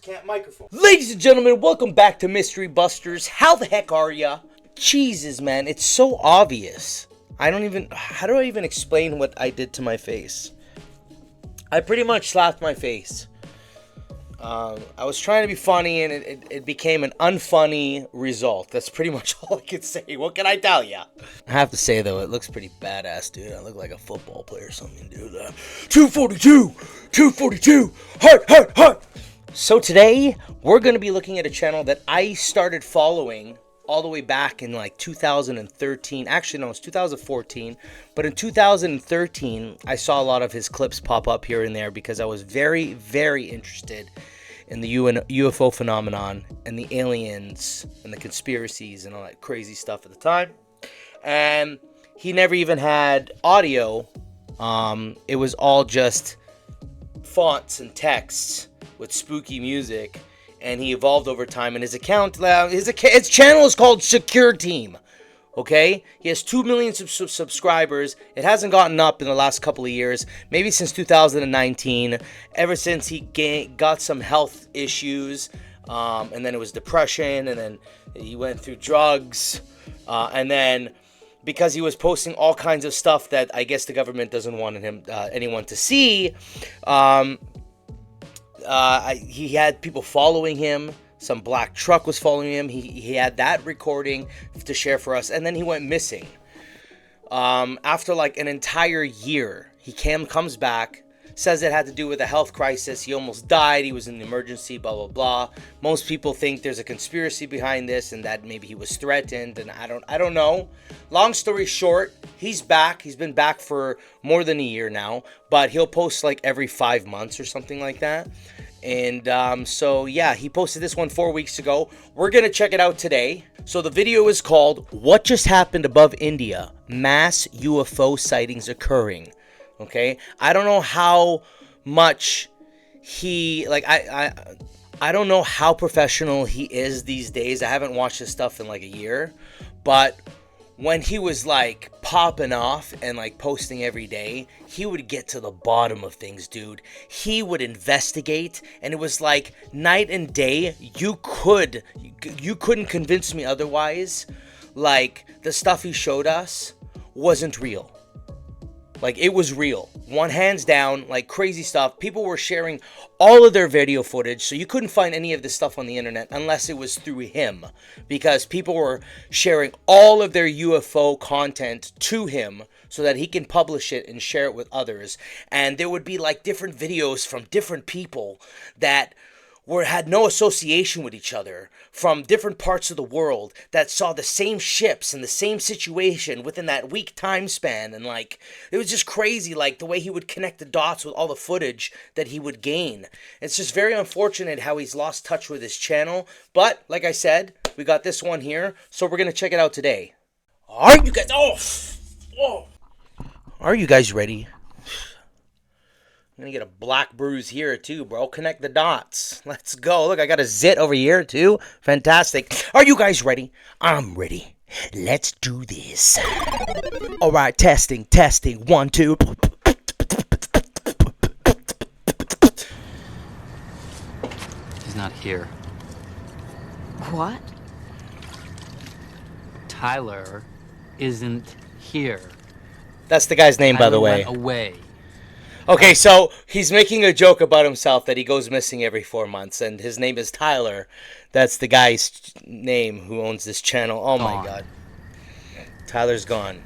can't microphone. Ladies and gentlemen, welcome back to Mystery Busters. How the heck are ya? Jesus, man, it's so obvious. How do I even explain what I did to my face? I pretty much slapped my face. I was trying to be funny, and it became an unfunny result. That's pretty much all I can say. What can I tell ya? I have to say, though, it looks pretty badass, dude. I look like a football player or something, dude. 242! 242! Heart! So today, we're going to be looking at a channel that I started following all the way back in like 2013. Actually, no, it's 2014. But in 2013, I saw a lot of his clips pop up here and there because I was very, very interested in the UFO phenomenon and the aliens and the conspiracies and all that crazy stuff at the time. And he never even had audio. It was all just fonts and texts with spooky music. And he evolved over time, and his channel is called SecureTeam. Okay, he has 2 million subscribers. It hasn't gotten up in the last couple of years, maybe since 2019. Ever since he got some health issues, and then it was depression, and then he went through drugs, and then because he was posting all kinds of stuff that I guess the government doesn't want anyone to see. He had people following him. Some black truck was following him. He had that recording to share for us, and then he went missing. After like an entire year, he comes back, says it had to do with a health crisis. He almost died. He was in the emergency, blah, blah, blah. Most people think there's a conspiracy behind this and that maybe he was threatened, and I don't know. Long story short, he's back. He's been back for more than a year now, but he'll post like every 5 months or something like that. And so yeah, he posted this one 4 weeks ago. We're gonna check it out today. So the video is called "What Just Happened Above India? Mass UFO Sightings Occurring." Okay, I don't know how much he I don't know how professional he is these days. I haven't watched his stuff in like a year, but when he was like popping off and like posting every day, he would get to the bottom of things, dude. He would investigate, and it was like night and day. You couldn't convince me otherwise. Like, the stuff he showed us wasn't real. Like, it was real. One hands down, like crazy stuff. People were sharing all of their video footage, so you couldn't find any of this stuff on the internet unless it was through him. Because people were sharing all of their UFO content to him so that he can publish it and share it with others. And there would be like different videos from different people that had no association with each other, from different parts of the world that saw the same ships and the same situation within that week time span. And like, it was just crazy, like the way he would connect the dots with all the footage that he would gain. It's just very unfortunate how he's lost touch with his channel. But like I said, we got this one here, so we're gonna check it out today. Are you guys Are you guys ready? I'm gonna get a black bruise here too, bro. Connect the dots. Let's go. Look, I got a zit over here too. Fantastic. Are you guys ready? I'm ready. Let's do this. All right, testing. 1, 2. He's not here. What? Tyler isn't here. That's the guy's name, by the way. Went away. Okay, so he's making a joke about himself that he goes missing every 4 months, and his name is Tyler. That's the guy's name who owns this channel. Oh my God. Tyler's gone.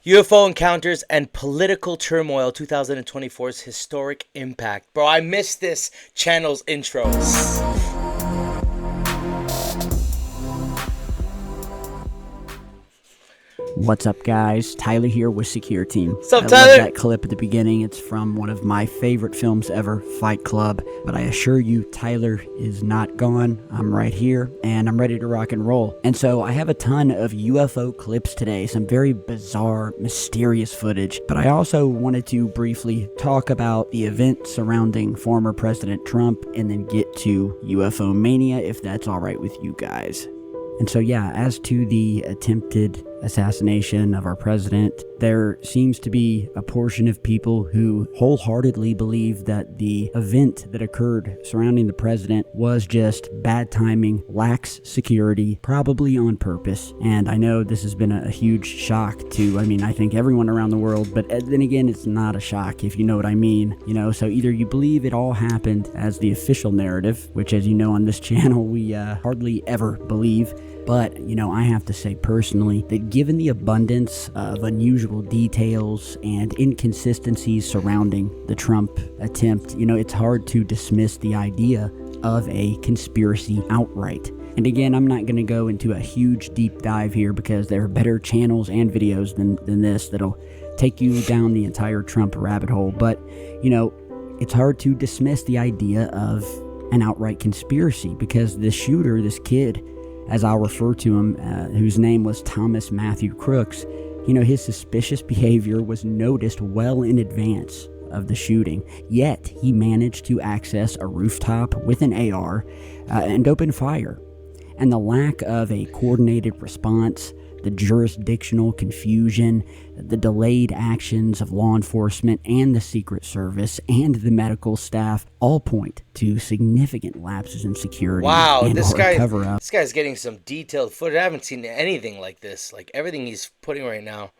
UFO Encounters and Political Turmoil, 2024's Historic Impact. Bro, I missed this channel's intros. What's up, guys? Tyler here with SecureTeam. What's up, I Tyler? love that clip at the beginning. It's from one of my favorite films ever, Fight Club. But I assure you, Tyler is not gone. I'm right here, and I'm ready to rock and roll. And so I have a ton of UFO clips today, some very bizarre, mysterious footage. But I also wanted to briefly talk about the event surrounding former President Trump and then get to UFO mania, if that's all right with you guys. And so, yeah, as to the attempted assassination of our president, there seems to be a portion of people who wholeheartedly believe that the event that occurred surrounding the president was just bad timing, lax security, probably on purpose. And I know this has been a huge shock to, I think everyone around the world, but then again, it's not a shock, if you know what I mean. So either you believe it all happened as the official narrative, which, as you know, on this channel, we hardly ever believe. But, I have to say personally that given the abundance of unusual details and inconsistencies surrounding the Trump attempt, it's hard to dismiss the idea of a conspiracy outright. And again, I'm not going to go into a huge deep dive here because there are better channels and videos than this that'll take you down the entire Trump rabbit hole. But, it's hard to dismiss the idea of an outright conspiracy because the shooter, this kid, as I'll refer to him, whose name was Thomas Matthew Crooks, his suspicious behavior was noticed well in advance of the shooting. Yet, he managed to access a rooftop with an AR and open fire. And the lack of a coordinated response, the jurisdictional confusion, the delayed actions of law enforcement and the Secret Service and the medical staff all point to significant lapses in security. Wow, and this cover-up. This guy's getting some detailed footage. I haven't seen anything like this. Like everything he's putting right now.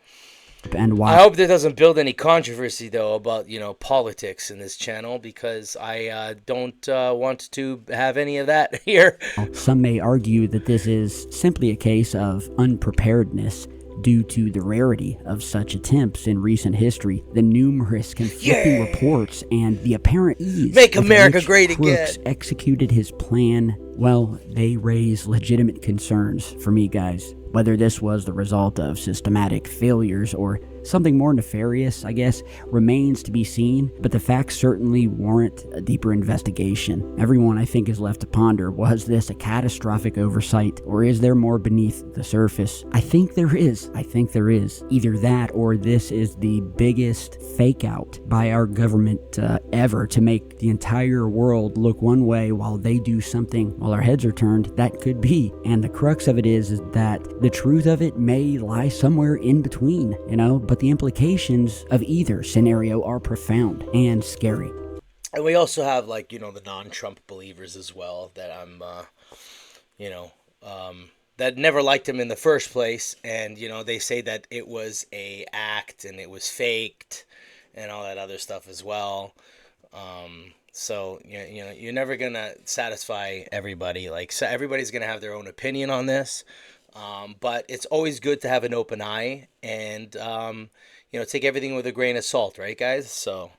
And I hope that doesn't build any controversy though about politics in this channel because I don't want to have any of that here. Some may argue that this is simply a case of unpreparedness due to the rarity of such attempts in recent history, the numerous conflicting reports, and the apparent ease Make with America which great Crooks again. executed his plan. Well, they raise legitimate concerns for me, guys. Whether this was the result of systematic failures or something more nefarious, I guess, remains to be seen, but the facts certainly warrant a deeper investigation. Everyone, I think, is left to ponder, was this a catastrophic oversight, or is there more beneath the surface? I think there is. Either that, or this is the biggest fake out by our government ever to make the entire world look one way while they do something while our heads are turned. That could be. And the crux of it is that the truth of it may lie somewhere in between, but the implications of either scenario are profound and scary. And we also have the non-Trump believers as well that I'm that never liked him in the first place, and they say that it was a act and it was faked and all that other stuff as well. So you're never gonna satisfy everybody. So everybody's gonna have their own opinion on this. But it's always good to have an open eye and, take everything with a grain of salt, right, guys? So.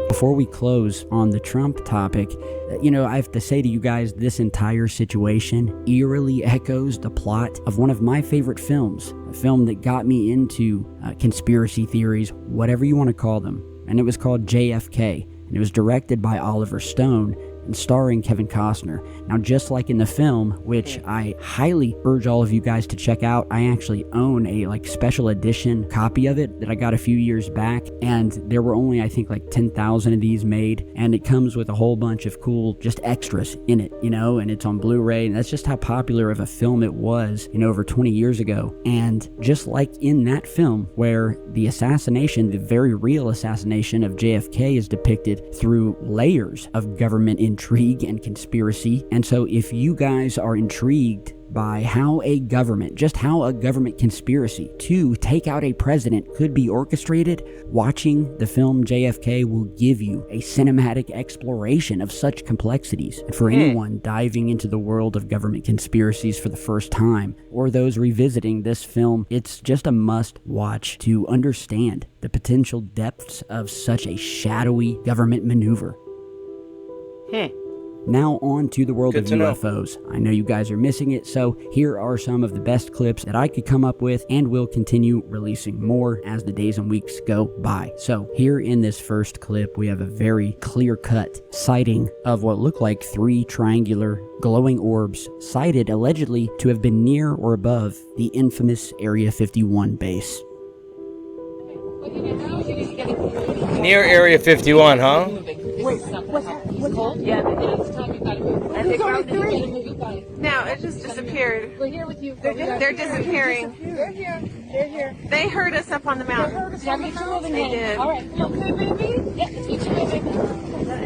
Before we close on the Trump topic, I have to say to you guys, this entire situation eerily echoes the plot of one of my favorite films, a film that got me into conspiracy theories, whatever you want to call them. And it was called JFK, and it was directed by Oliver Stone and starring Kevin Costner. Now, just like in the film, which I highly urge all of you guys to check out, I actually own a special edition copy of it that I got a few years back, and there were only, I think, 10,000 of these made, and it comes with a whole bunch of cool just extras in it, and it's on Blu-ray, and that's just how popular of a film it was, over 20 years ago. And just like in that film, where the assassination, the very real assassination of JFK is depicted through layers of government intrigue and conspiracy. And so if you guys are intrigued by how a government conspiracy to take out a president could be orchestrated, watching the film JFK will give you a cinematic exploration of such complexities. And for anyone diving into the world of government conspiracies for the first time, or those revisiting this film, it's just a must-watch to understand the potential depths of such a shadowy government maneuver. Now on to the world Good of to know. UFOs. I know you guys are missing it, so here are some of the best clips that I could come up with, and will continue releasing more as the days and weeks go by. So here in this first clip, we have a very clear-cut sighting of what look like 3 triangular glowing orbs sighted allegedly to have been near or above the infamous Area 51 base. Near Area 51, huh? No, it just disappeared. They're disappearing. They're here. They're here. They heard us up on the mountain. They did. All right. You okay, baby? Yeah, it's good, baby.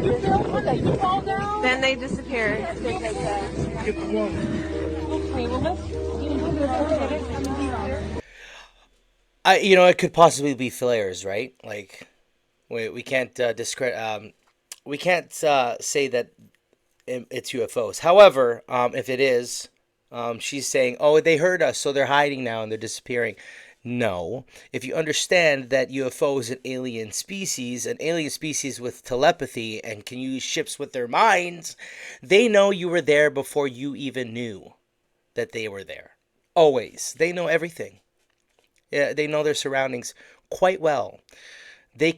You feel good? Did you fall down? Then they disappeared. Okay, well, It could possibly be flares, right? Like, we can't discredit. We can't say that it's UFOs. However, if it is, she's saying, "Oh, they heard us, so they're hiding now and they're disappearing." No, if you understand that UFO is an alien species with telepathy and can use ships with their minds, they know you were there before you even knew that they were there. Always, they know everything. Yeah, they know their surroundings quite well. They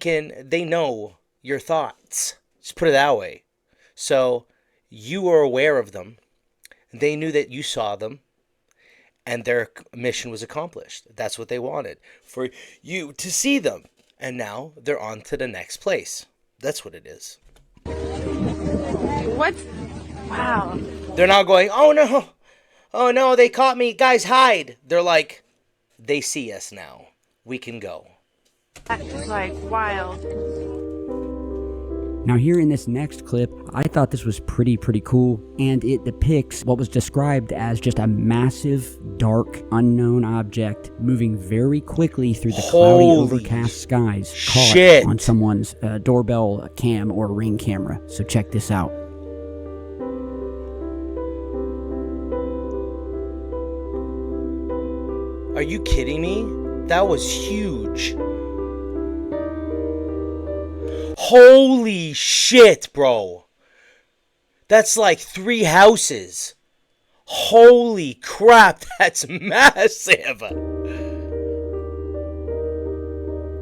know your thoughts. Just put it that way. So you were aware of them. They knew that you saw them, and their mission was accomplished. That's what they wanted, for you to see them. And now they're on to the next place. That's what it is. What? Wow. They're not going, oh no, they caught me. Guys, hide. They're like, they see us now. We can go. That's just like wild. Now here in this next clip, I thought this was pretty cool, and it depicts what was described as just a massive, dark, unknown object moving very quickly through the cloudy, overcast skies, caught on someone's doorbell cam or ring camera. So check this out. Are you kidding me? That was huge. Holy shit, bro. That's like 3 houses. Holy crap, that's massive.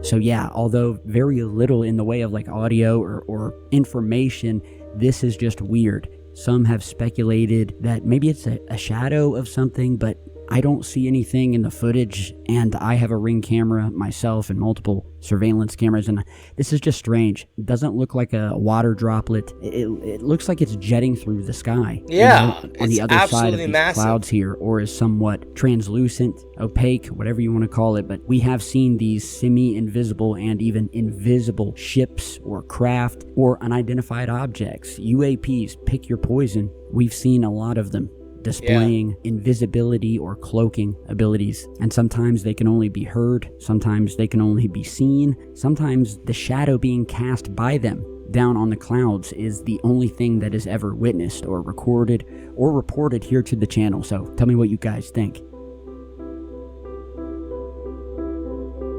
So yeah, although very little in the way of like audio or information, this is just weird. Some have speculated that maybe it's a shadow of something, but I don't see anything in the footage, and I have a Ring camera myself and multiple surveillance cameras, and this is just strange. It doesn't look like a water droplet. It looks like it's jetting through the sky. Yeah, on the other side of these massive clouds here, or is somewhat translucent, opaque, whatever you want to call it. But we have seen these semi-invisible and even invisible ships or craft or unidentified objects. UAPs, pick your poison. We've seen a lot of them displaying invisibility or cloaking abilities, and sometimes they can only be heard, sometimes they can only be seen, sometimes the shadow being cast by them down on the clouds is the only thing that is ever witnessed or recorded or reported here to the channel. So tell me what you guys think.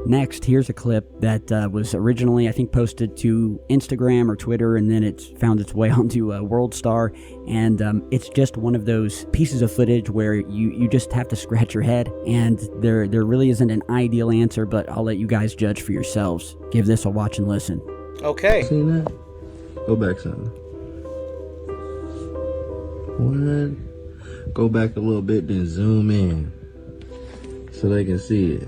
Next, here's a clip that was originally, I think, posted to Instagram or Twitter, and then it's found its way onto WorldStar, and it's just one of those pieces of footage where you just have to scratch your head, and there really isn't an ideal answer, but I'll let you guys judge for yourselves. Give this a watch and listen. Okay. Seen that? Go back some. What? Go back a little bit, then zoom in so they can see it.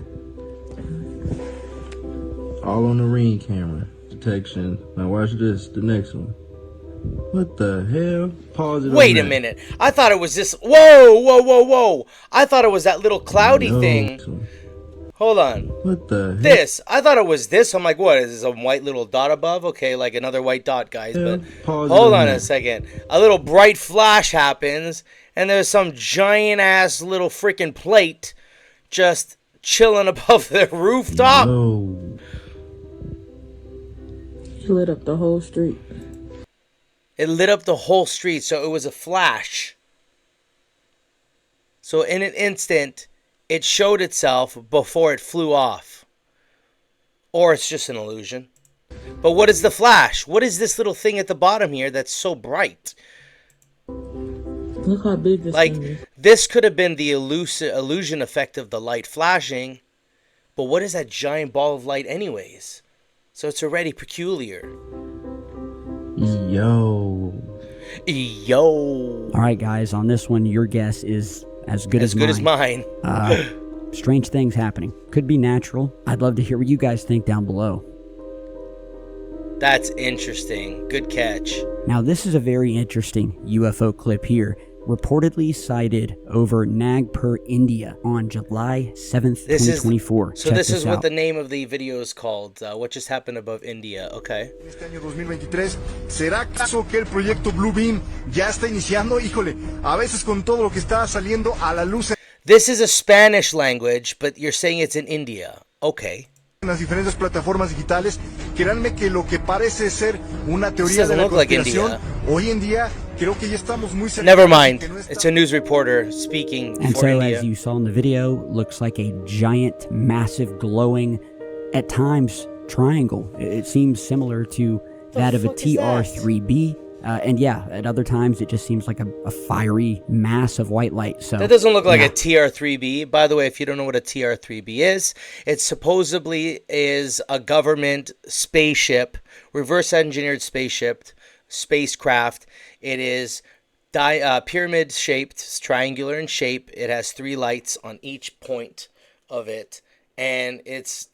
All on the Ring camera detection. Now watch this, the next one. What the hell? Pause it. Wait a minute. I thought it was this. Whoa. I thought it was that little cloudy thing. Hold on. What the hell? This. I thought it was this. I'm like, what? Is this a white little dot above? Okay, like another white dot, guys. But hold on a second. A little bright flash happens, and there's some giant ass little freaking plate just chilling above the rooftop. No. lit up the whole street. It lit up the whole street, so it was a flash. So in an instant, it showed itself before it flew off. Or it's just an illusion. But what is the flash? What is this little thing at the bottom here that's so bright? Look how big this Like, thing is. this could have been the illusion effect of the light flashing, but what is that giant ball of light anyways? So it's already peculiar. Yo. Yo. All right, guys, on this one, your guess is as good as mine. Strange things happening. Could be natural. I'd love to hear what you guys think down below. That's interesting. Good catch. Now, this is a very interesting UFO clip here, reportedly sighted over Nagpur, India on July 7th, 2024. So this is what the name of the video is called. What just happened above India. Okay. Este año 2023, ¿será acaso que el proyecto Blue Beam ya está iniciando? Híjole, a veces con todo lo que está saliendo a la luz This is a Spanish language, but you're saying it's in India. Okay. en las diferentes plataformas digitales, créanme que lo que parece ser una teoría This de doesn't la look like conspiración, India. hoy en día creo que ya estamos muy cerca. Never mind. It's a news reporter speaking And for so, India. as you saw in the video, looks like a giant, massive, glowing, at times, triangle. It seems similar to that of a fuck is that? TR-3B. And yeah, at other times, it just seems like a fiery mass of white light. So That doesn't look like yeah. a TR-3B. By the way, if you don't know what a TR-3B is, it supposedly is a government spaceship, reverse engineered spacecraft. It is pyramid shaped, it's triangular in shape. It has 3 lights on each point of it, and it's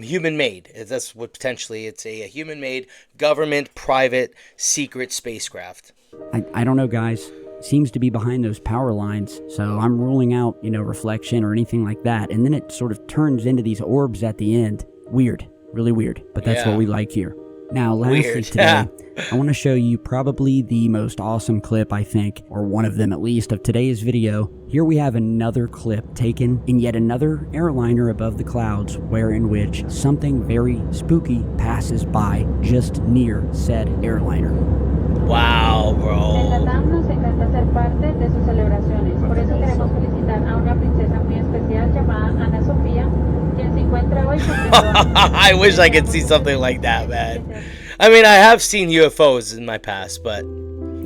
human made. That's what potentially it's a human made government private secret spacecraft. I don't know, guys. Seems to be behind those power lines, so I'm ruling out, reflection or anything like that. And then it sort of turns into these orbs at the end. Weird. Really weird. But that's Yeah. what we like here. Now, lastly Weird. today, I want to show you probably the most awesome clip, I think, or one of them at least, of today's video. Here we have another clip taken in yet another airliner above the clouds, in which something very spooky passes by just near said airliner. Wow, En bro. Latam nos encanta ser parte de sus celebraciones. Por eso queremos felicitar a una princesa muy especial llamada Ana Sofía, quien se encuentra hoy cumpliendo años. I wish I could see something like that, man. I mean, I have seen UFOs in my past, but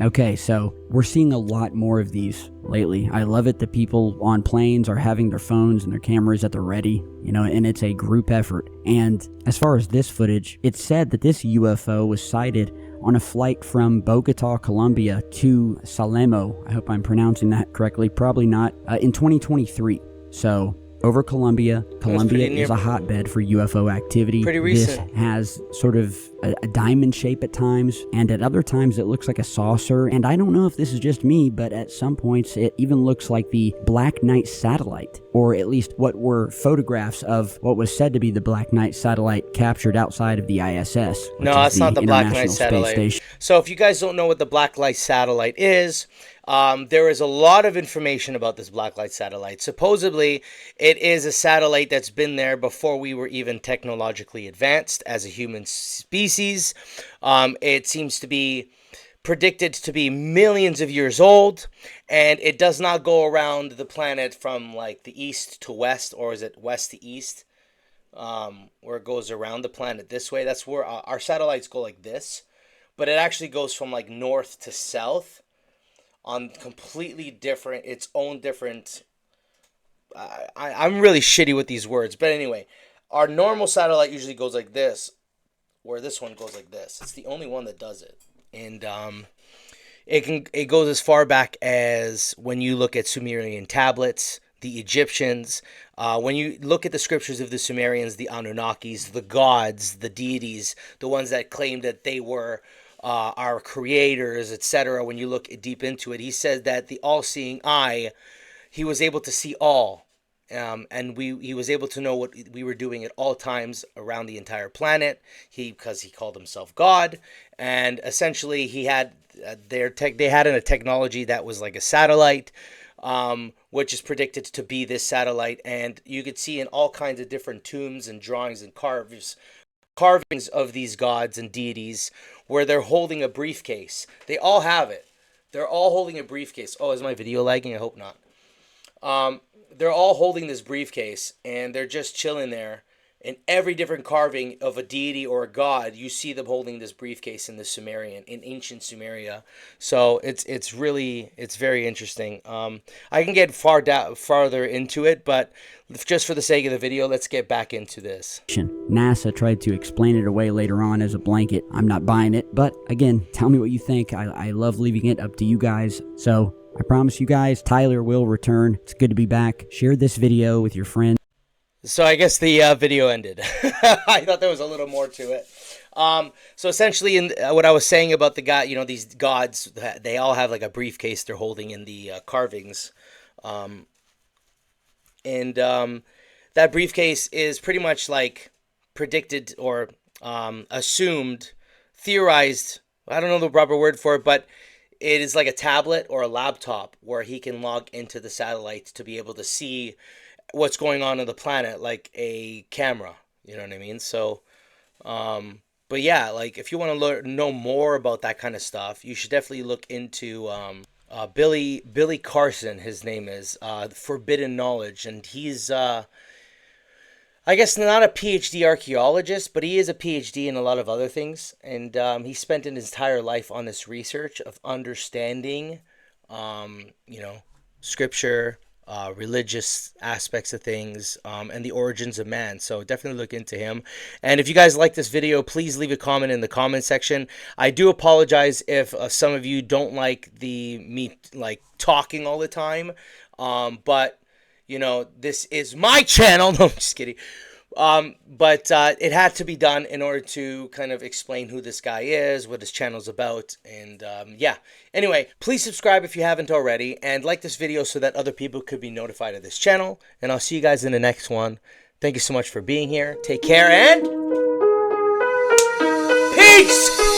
Okay, so we're seeing a lot more of these lately. I love it that people on planes are having their phones and their cameras at the ready, and it's a group effort. And as far as this footage, it's said that this UFO was sighted on a flight from Bogota, Colombia to Salemo. I hope I'm pronouncing that correctly. Probably not. In 2023. So over Colombia. Colombia pretty is a hotbed for UFO activity. Pretty recent. This has sort of a diamond shape at times, and at other times it looks like a saucer. And I don't know if this is just me, but at some points it even looks like the Black Knight satellite, or at least what were photographs of what was said to be the Black Knight satellite captured outside of the ISS. which no, is that's not the Black Knight International Space satellite. Station. So if you guys don't know what the Black Light satellite is, there is a lot of information about this Black Light satellite. Supposedly, it is a satellite that's been there before we were even technologically advanced as a human species. It seems to be predicted to be millions of years old, and it does not go around the planet from like the east to west, or is it west to east? Where it goes around the planet this way. That's where our satellites go like this, but it actually goes from like north to south on completely different, its own different. I'm really shitty with these words, but anyway, our normal satellite usually goes like this, where this one goes like this. It's the only one that does it, and it goes as far back as when you look at Sumerian tablets, the Egyptians. When you look at the scriptures of the Sumerians, the Anunnakis, the gods, the deities, the ones that claimed that they were our creators, etc. When you look deep into it, he said that the all-seeing eye, he was able to see all, and he was able to know what we were doing at all times around the entire planet. Because he called himself God, and essentially he had they had a technology that was like a satellite, which is predicted to be this satellite, and you could see in all kinds of different tombs and drawings and carvings of these gods and deities where they're holding a briefcase. They all have it. They're all holding a briefcase. Oh, is my video lagging? I hope not. They're all holding this briefcase, and they're just chilling there, in every different carving of a deity or a god, you see them holding this briefcase in the Sumerian, in ancient Sumeria. So it's very interesting. I can get farther into it, but just for the sake of the video, let's get back into this. NASA tried to explain it away later on as a blanket. I'm not buying it, but again, tell me what you think. I love leaving it up to you guys. So I promise you guys, Tyler will return. It's good to be back. Share this video with your friends. So I guess the video ended. I thought there was a little more to it. So essentially, in what I was saying about the guy, you know, these gods, they all have like a briefcase they're holding in the carvings. That briefcase is pretty much like predicted or assumed, theorized, I don't know the proper word for it, but it is like a tablet or a laptop where he can log into the satellites to be able to see what's going on the planet, like a camera, you know what I mean? So, but yeah, like if you want to know more about that kind of stuff, you should definitely look into Billy Carson, his name is, Forbidden Knowledge, and he's I guess not a PhD archaeologist, but he is a PhD in a lot of other things, and he spent his entire life on this research of understanding, you know, scripture, religious aspects of things, and the origins of man. So definitely look into him. And if you guys like this video, please leave a comment in the comment section. I do apologize if some of you don't like me like talking all the time, but you know, this is my channel. No, I'm just kidding. But it had to be done in order to kind of explain who this guy is, what his channel's about, and yeah. Anyway, please subscribe if you haven't already, and like this video so that other people could be notified of this channel. And I'll see you guys in the next one. Thank you so much for being here. Take care and peace!